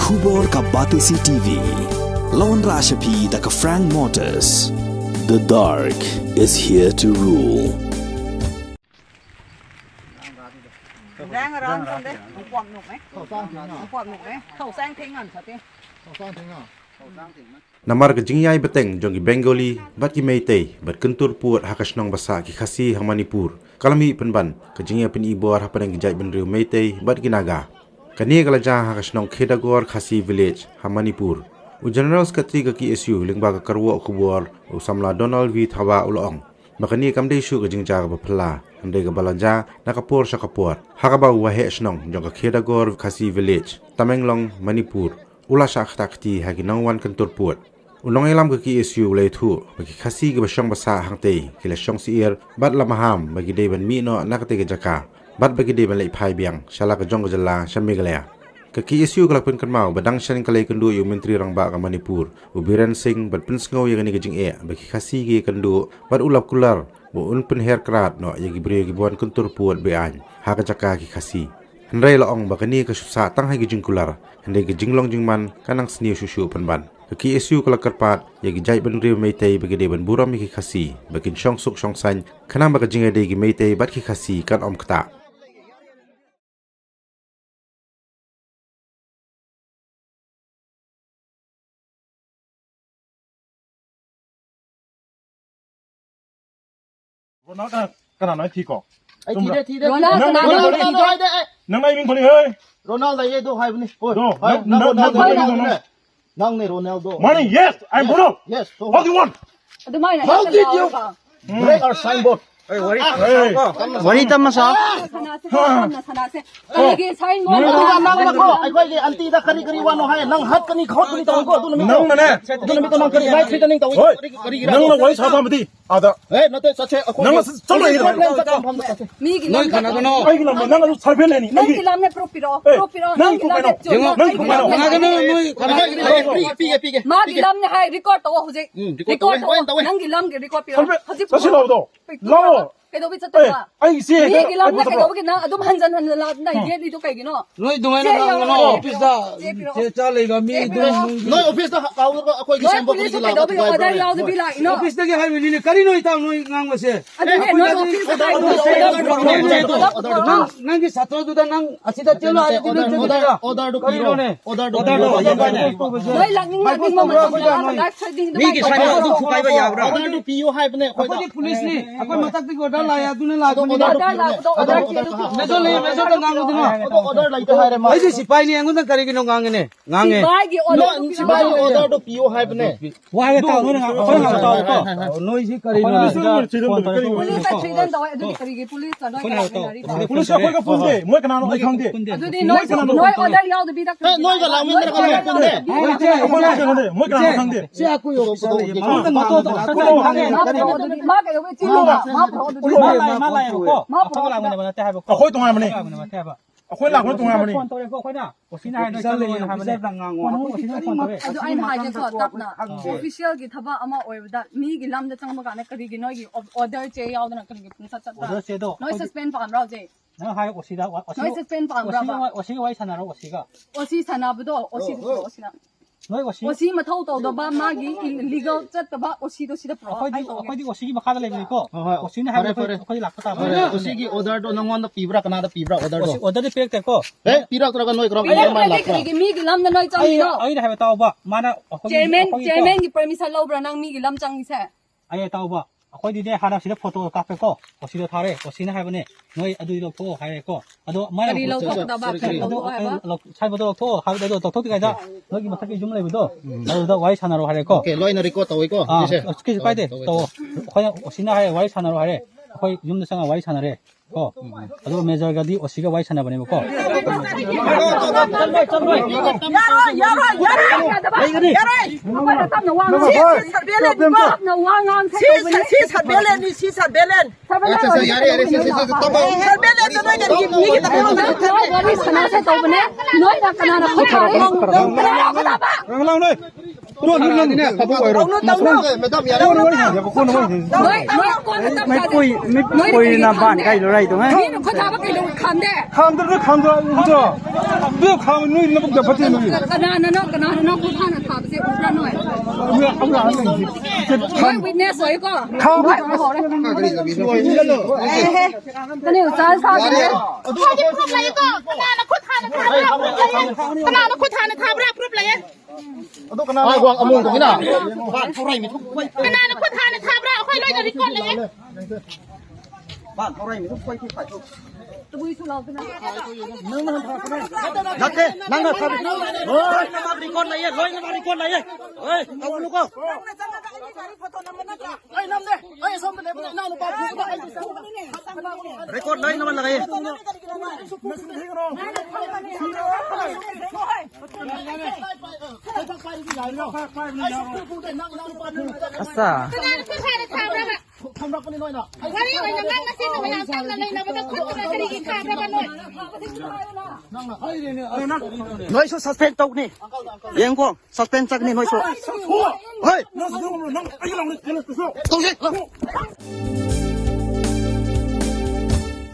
Khubor ka Batisi TV. Lawan Rashapi da ka Frank Motors. The dark is here to rule. Đang ở đâu không đấy? Không quặm nhục đấy. Không quặm nhục đấy. Khẩu sang thính hẳn thật đi. Khẩu sang thính à? Namar ke jingyai beteng jongi Bengali bat ki Meitei bat kentur puat hakasnong basa ki khasi hang Manipur kalami penban ke jingyai pen ibor hapaneng jai benriu Meitei bat ki Naga kani galaja hakasnong Khedagor khasi village hang Manipur u general secretary ki SU lingba ka karwo khubor u samla Donald V Thawa ulong makani kamde shu ke jingja ka phla ande ka balaja nakapor sa kapor hakaba wa he snong jonga Khedagor khasi village Tamenglong Manipur ula syak takti hagi nangwan kentur puat unong elam ke ki SU le thu bagi khasi ke basong basa hangte kila song siir bat lamaham bagi deban mi no nakate ke jaka bat bagi deban le phai biang shala ke jong jala shamegalaya ke ki SU kelak pen kanmau badang shan kalai kendu yu menteri rangba ka Manipur Ubiran Singh bat pen sngo yang ni ke jing bagi khasi ke kendu bat ulap kular bo un pen her krat no yagi bri gi bon kentur puat be an ha ke jaka ki khasi Hendrai laong bakani ke susa tang hai gijing kular hendai ke jinglong jingman kanang sniu susu penban ke SU kala karpat yagi jai ben riu Meitei bagi de ben buram ki khasi bakin shong suk shong san kanang baka jingai de ki Meitei bat ki khasi kan om kata Ronaldo kana nói thi cỏ Ai thi đấy. Ronaldo đấy. Nang mai min kholi ơi. Ronaldo đây đâu hai bên. Nang này Ronaldo. Money, yes, I'm Bruno. Yes. What do you want? How did you break our signboard? Wanita masa. Lagi signboard. Nang ko. Ay ko anti da kari kari wano hai. Nang hat kani khot kani taw ko. Nang mana? Nang kari right fit nang taw. Nang na wai saba mati. Ada. nate sache ako. Nang chalo hi. Mi gilam kana no. Ai gilam nang lu salbe leni. Nang gilam ne propiro. Nang gilam ne. Pige. Ma gilam ne hai record taw huje. Record nang gilam ge record piro. Haji. Sashi lawo. Lawo. Kaidobi sa tawa. Ay si. Mi gilam ne kaidobi na adum hanjan la na ye dito kay gino. Noi dumay na no office da. Che chale ga mi dum. Noi office da kaw ako gi sembo gi la. Kaidobi order yaw de bila ino. Office da ge hay ni kari noi ta noi ngang ma se. Noi office da nang gi satro du da nang asida chelo ay din che order do piro. Order do. Noi langning na ding mo mi gi sai ma du fukai ba ya bra. order do pio hai bne. Ako di police ni. Ako matak di order la ya du na la. order meso da ngang du na. order lai ta hai re ma. Ai si sipai ni angun da kari gi no ngang ne. Ngang e. Sibai order do pio hai bne. Wa ga ta no ngang ko ngang ta ko. Noi si kari no. Police sa triden daw adu kari gi police la noi. Police ko ka phone de. Moi kana no ai khang de. adu di noi order yaw de bi da. Noi ga la min da ka de. Moi kana khang de. Si aku yo. Ma ga yo chi lo ma pro Akhoi tunga mani. Akhoi la ko tunga mani. adu ai na haje ko tapna official gi thaba ama oibda mi gi lam da changma ga na kari gi noi gi order che yaw da na kari gi pungsa chat da noi suspend pam raw je noi suspend pam raw osi sana bu do osi na osi ma thau taw da ba ma gi illegal chat da ba osi do sida pro osi gi order do nangwan da pibra kana da pibra order do pira tra ga noi kro ma la gi mi gi lam da noi chang no chairman gi permission lo bra nang mi gi lam chang ni se Ako di hana sila photo kape ko, o sila thare, o sina hai bane, noi adu lo ko hai ko, adu mai lo ko da ba lo sai bodo ko, ha adu to to ga, noi matak ki jum lai bodo, adu da wai sana ro hai ko. Okay, loi na record tawai ko. Ki kai de to, o sina hai wai sana ro hai, ko jum da sanga wai sana re. ko ado major gadi osiga wai sana bane ko ตัวนู้นเนี่ยเขาบอกเราไม่ต้องอย่าตัวนู้นเดี๋ยวคนนู้นไม่ปุยนะบ้านใกล้ไรตรงไหนนี่เขาถามว่าใครดูคำเด้คำตัวจ้ะเรื่องคำนู้นนะพวกจะพัฒนากันนะพูดท่านถามเสียอุตระหน่อยเมื่อเอาหลังหนึ่งจะคำวินเนสสวยก็คำไม่พอเลยสวยนี่เลยก็นี่จ้าซาเนี่ยเขาจะพูดอะไรก็ขนาดนักขุดทานทำรับขนาดนักขุดทานทำรับรูปเลยไอ้กวางอมุงตรงนี้น่ะบ้านเขาไรไม่ทุกข์ขนาดนักขุดทานทำรับค่อยเลยจะรีก่อนเลยบ้านเขาไรไม่ทุกข์ค่อยไปทุกนักเตะนั่งนะครับเฮ้ยมาดีก่อนเลยเฮ้ยมาดีก่อนเลยเฮ้ยเอาลูกก็ไอ้น้ำเด้ไอ้ส้มเด้น้ำลูกบอลถูกไอ้เรคคอร์ดเลยน้ำมันอะไรอัศาทำรักกันหน่อยนะวันนี้วันนั้นนะสิทำไมยังทำกันเลยนะไม่ต้องคุยกันคดีกินข้าวกันหน่อยน้อยชุดสัสเพนตกนี่เลี้ยงพวกสัสเพนจักนี่น้อยชุดเฮ้ยน้องไอ้ลองนี่ตรงนี้